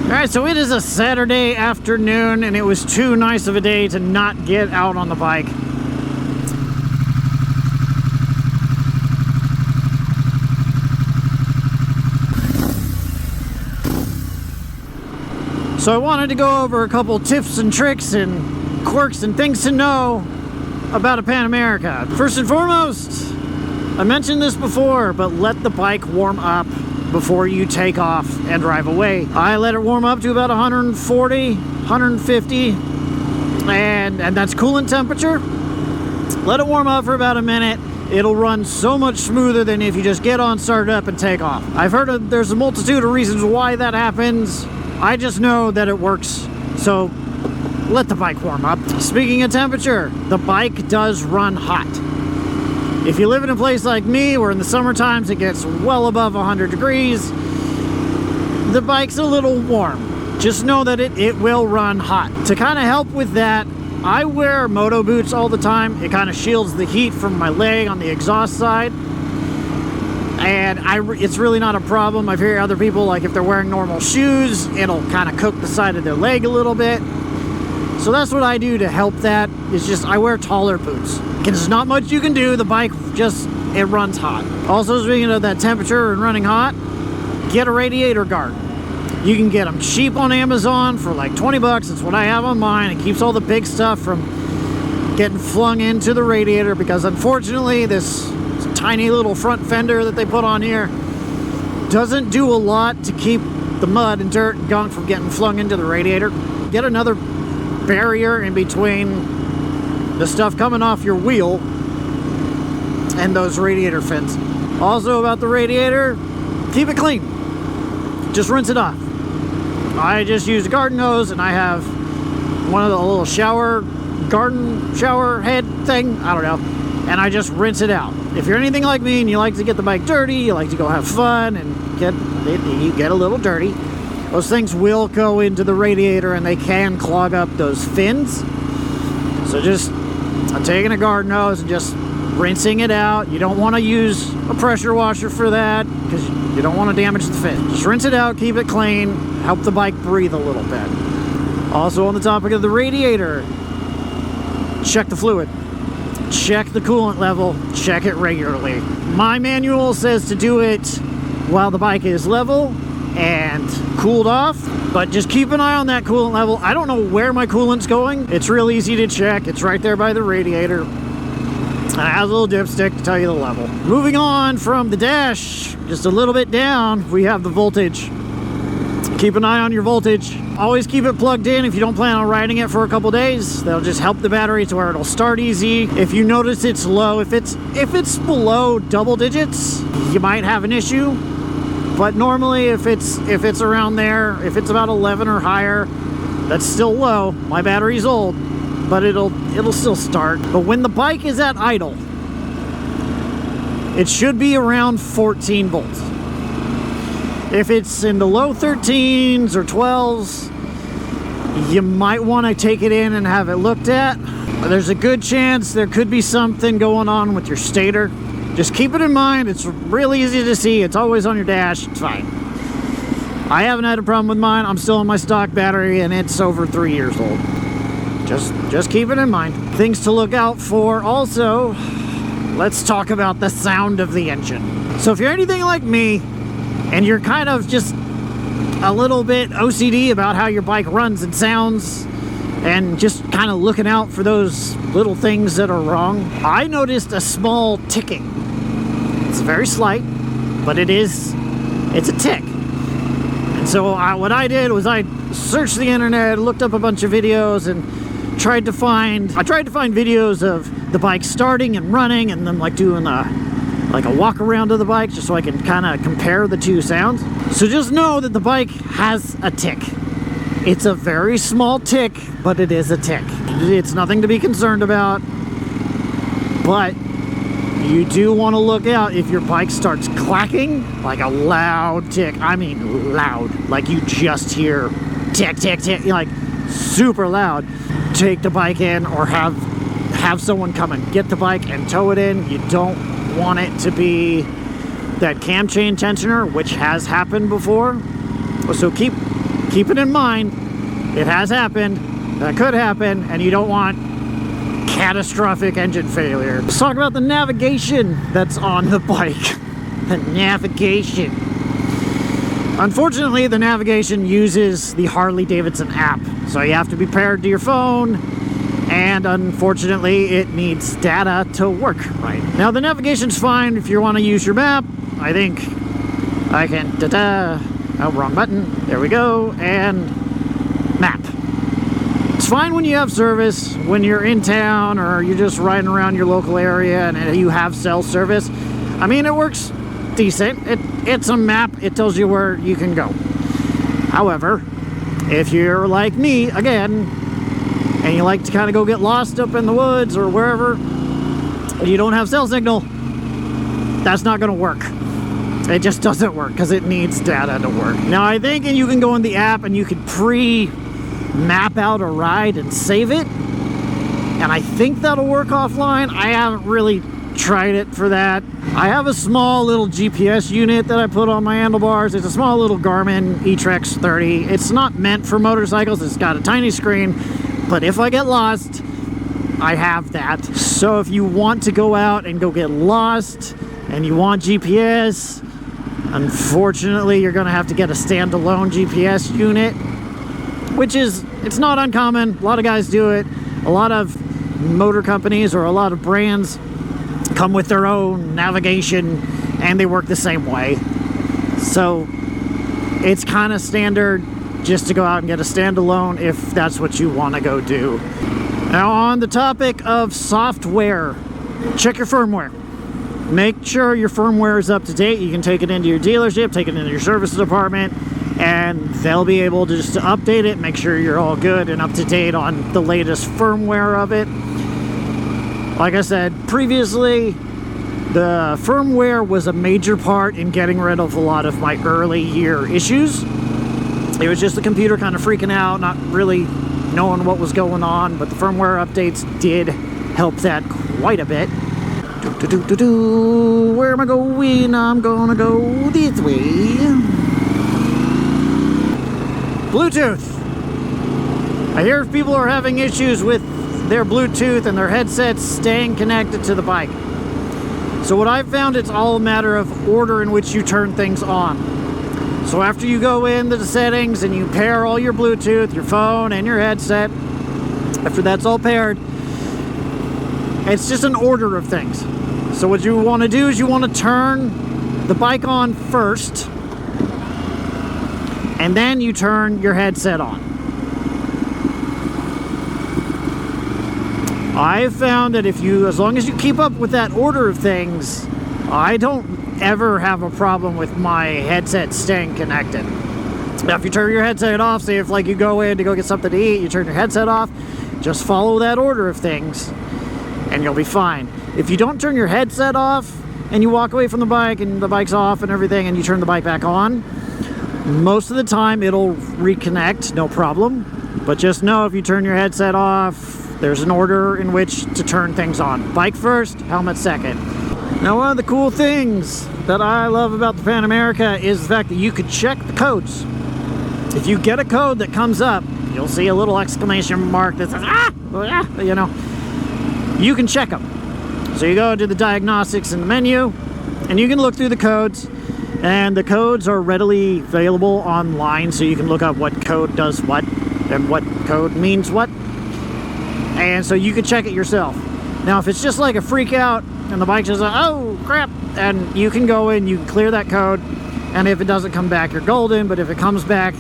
Alright, so it is a Saturday afternoon, and it was too nice of a day to not get out on the bike. So I wanted to go over a couple tips and tricks and quirks and things to know about a Pan America. First and foremost, I mentioned this before, but let the bike warm up before you take off and drive away. I let it warm up to about 140, 150, and that's coolant temperature. Let it warm up for about a minute. It'll run so much smoother than if you just get on, start it up, and take off. I've heard there's a multitude of reasons why that happens. I just know that it works, so let the bike warm up. Speaking of temperature, the bike does run hot. If you live in a place like me, where in the summer times it gets well above 100 degrees, the bike's a little warm. Just know that it will run hot. To kind of help with that, I wear moto boots all the time. It kind of shields the heat from my leg on the exhaust side. And it's really not a problem. I've heard other people, like if they're wearing normal shoes, it'll kind of cook the side of their leg a little bit. So that's what I do to help that, is just I wear taller boots. There's not much you can do. The bike it runs hot. Also, speaking of that temperature and running hot, get a radiator guard. You can get them cheap on Amazon for like 20 bucks. That's what I have on mine. It keeps all the big stuff from getting flung into the radiator, because unfortunately this tiny little front fender that they put on here doesn't do a lot to keep the mud and dirt and gunk from getting flung into the radiator. Get another barrier in between the stuff coming off your wheel and those radiator fins. Also about the radiator, keep it clean. Just rinse it off. I just use a garden hose, and I have one of the little garden shower head thing, I don't know, and I just rinse it out. If you're anything like me and you like to get the bike dirty, you like to go have fun and you get a little dirty, those things will go into the radiator and they can clog up those fins. So just taking a garden hose and just rinsing it out. You don't want to use a pressure washer for that, because you don't want to damage the fin. Just rinse it out, keep it clean, help the bike breathe a little bit. Also, on the topic of the radiator, check the fluid. Check the coolant level, check it regularly. My manual says to do it while the bike is level and cooled off, but just keep an eye on that coolant level. I don't know where my coolant's going. It's real easy to check. It's right there by the radiator. And it has a little dipstick to tell you the level. Moving on from the dash, just a little bit down, we have the voltage. Keep an eye on your voltage. Always keep it plugged in if you don't plan on riding it for a couple days. That'll just help the battery to where it'll start easy. If you notice it's low, if it's below double digits, you might have an issue. But normally if it's around there, if it's about 11 or higher, that's still low. My battery's old, but it'll still start. But when the bike is at idle, it should be around 14 volts. If it's in the low 13s or 12s, you might want to take it in and have it looked at. There's a good chance there could be something going on with your stator. Just keep it in mind. It's really easy to see. It's always on your dash. It's fine. I haven't had a problem with mine. I'm still on my stock battery, and it's over 3 years old. Just keep it in mind. Things to look out for. Also, let's talk about the sound of the engine. So if you're anything like me, and you're kind of just a little bit OCD about how your bike runs and sounds, and just kind of looking out for those little things that are wrong, I noticed a small ticking. It's very slight, but it's a tick. And so what I did was I searched the internet, looked up a bunch of videos, and tried to find videos of the bike starting and running, and then like doing like a walk around of the bike, just so I can kind of compare the two sounds. So just know that the bike has a tick. It's a very small tick, but it is a tick. It's nothing to be concerned about, but you do want to look out if your bike starts clacking, like a loud tick. I mean loud, like you just hear tick, tick, tick, like super loud. Take the bike in, or have someone come and get the bike and tow it in. You don't want it to be that cam chain tensioner, which has happened before. So keep keep it in mind. It has happened. That could happen, and you don't want catastrophic engine failure. Let's talk about the navigation that's on the bike. The navigation. Unfortunately, the navigation uses the Harley Davidson app, so you have to be paired to your phone, and unfortunately, it needs data to work right. Now, the navigation's fine if you want to use your map. I think I can, oh, wrong button. There we go, and map. It's fine when you have service, when you're in town or you're just riding around your local area and you have cell service. I mean, it works decent. It's a map. It tells you where you can go. However, if you're like me, again, and you like to kind of go get lost up in the woods or wherever, and you don't have cell signal, that's not going to work. It just doesn't work because it needs data to work. Now, I think you can go in the app and you can map out a ride and save it, and I think that'll work offline. I haven't really tried it for that. I have a small little GPS unit that I put on my handlebars. It's a small little Garmin e-Trex 30. It's not meant for motorcycles. It's got a tiny screen, but if I get lost, I have that. So if you want to go out and go get lost and you want GPS, unfortunately you're gonna have to get a standalone GPS unit, which is, it's not uncommon. A lot of guys do it. A lot of motor companies or a lot of brands come with their own navigation and they work the same way. So it's kind of standard just to go out and get a standalone if that's what you want to go do. Now, on the topic of software, check your firmware. Make sure your firmware is up to date. You can take it into your dealership, take it into your service department, and they'll be able to just update it, make sure you're all good and up to date on the latest firmware of it. Like I said previously, the firmware was a major part in getting rid of a lot of my early year issues. It was just the computer kind of freaking out, not really knowing what was going on, but the firmware updates did help that quite a bit. Where am I going? I'm gonna go this way. Bluetooth. I hear people are having issues with their Bluetooth and their headsets staying connected to the bike. So what I've found, it's all a matter of order in which you turn things on. So after you go into the settings and you pair all your Bluetooth, your phone, and your headset, after that's all paired, it's just an order of things. So what you want to do is you want to turn the bike on first, and then you turn your headset on. I've found that as long as you keep up with that order of things, I don't ever have a problem with my headset staying connected. Now, if you turn your headset off, say if like you go in to go get something to eat, you turn your headset off, just follow that order of things and you'll be fine. If you don't turn your headset off and you walk away from the bike and the bike's off and everything and you turn the bike back on, most of the time it'll reconnect, no problem. But just know if you turn your headset off, there's an order in which to turn things on. Bike first, helmet second. Now, one of the cool things that I love about the Pan America is the fact that you could check the codes. If you get a code that comes up, you'll see a little exclamation mark that says, you know, you can check them. So you go to the diagnostics in the menu, and you can look through the codes, and the codes are readily available online, so you can look up what code does what, and what code means what. And so you can check it yourself. Now, if it's just like a freak out and the bike says, oh crap, and you can go in, you can clear that code, and if it doesn't come back, you're golden. But if it comes back,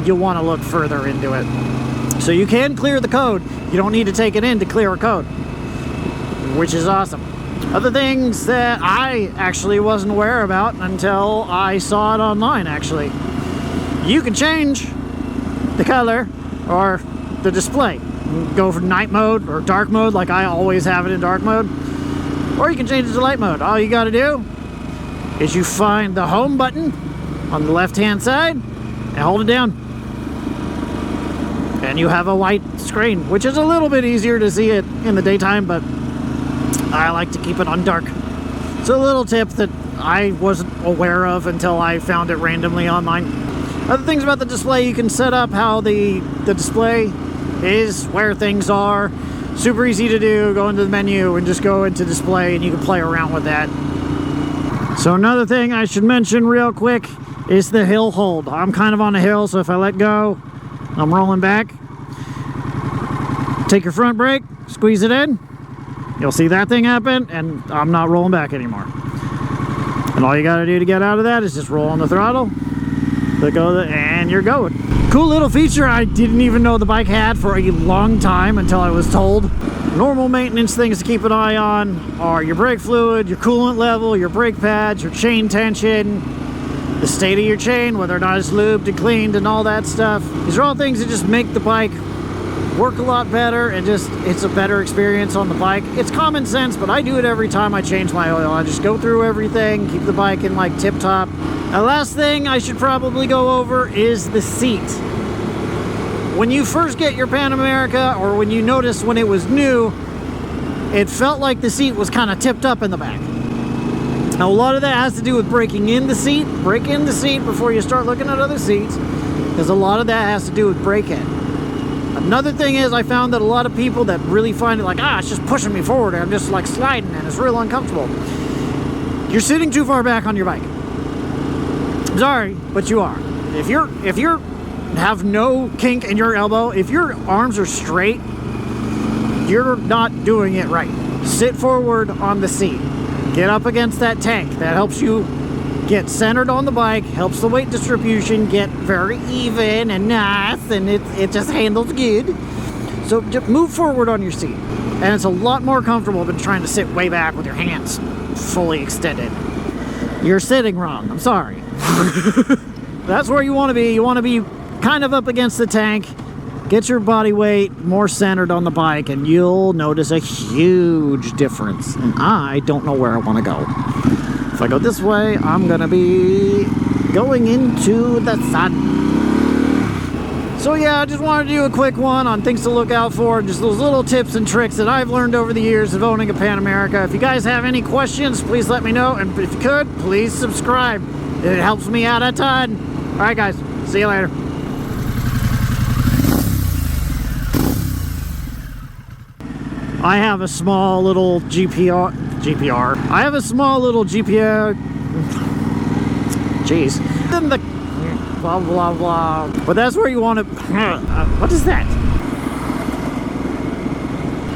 you'll want to look further into it. So you can clear the code. You don't need to take it in to clear a code, which is awesome. Other things that I actually wasn't aware about until I saw it online, actually. You can change the color or the display. Go for night mode or dark mode, like I always have it in dark mode, or you can change it to light mode. All you got to do is you find the home button on the left hand side and hold it down, and you have a white screen, which is a little bit easier to see it in the daytime, but I like to keep it on dark. It's a little tip that I wasn't aware of until I found it randomly online. Other things about the display, you can set up how the display is, where things are. Super easy to do. Go into the menu and just go into display and you can play around with that. So another thing I should mention real quick is the hill hold. I'm kind of on a hill, so if I let go, I'm rolling back. Take your front brake, squeeze it in. You'll see that thing happen, and I'm not rolling back anymore. And all you gotta do to get out of that is just roll on the throttle, let go of it, and you're going. Cool little feature I didn't even know the bike had for a long time until I was told. Normal maintenance things to keep an eye on are your brake fluid, your coolant level, your brake pads, your chain tension, the state of your chain, whether or not it's lubed and cleaned and all that stuff. These are all things that just make the bike work a lot better, and just it's a better experience on the bike. It's common sense, but I do it every time I change my oil. I just go through everything, keep the bike in like tip top. The last thing I should probably go over is the seat. When you first get your Pan America, or when you notice when it was new, it felt like the seat was kind of tipped up in the back. Now, a lot of that has to do with breaking in the seat. Break in the seat before you start looking at other seats, because a lot of that has to do with break-in. Another thing is, I found that a lot of people that really find it like, it's just pushing me forward, I'm just like sliding, and it's real uncomfortable. You're sitting too far back on your bike. I'm sorry, but you are. If you're have no kink in your elbow, if your arms are straight, you're not doing it right. Sit forward on the seat. Get up against that tank. That helps you get centered on the bike, helps the weight distribution get very even and nice, and it just handles good. So just move forward on your seat. And it's a lot more comfortable than trying to sit way back with your hands fully extended. You're sitting wrong. I'm sorry. That's where you want to be. You want to be kind of up against the tank. Get your body weight more centered on the bike, and you'll notice a huge difference. And I don't know where I want to go. If I go this way, I'm gonna be going into the sun. So yeah, I just wanted to do a quick one on things to look out for, just those little tips and tricks that I've learned over the years of owning a Pan America. If you guys have any questions, please let me know, and if you could, please subscribe. It helps me out a ton. All right, guys, see you later. I have a small little GPR. I have a small little GPR. Jeez. Then the blah blah blah. But that's where you want to. What is that?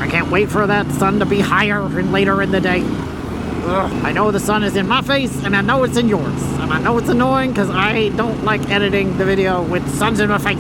I can't wait for that sun to be higher and later in the day. Ugh. I know the sun is in my face, and I know it's in yours, and I know it's annoying because I don't like editing the video with suns in my face.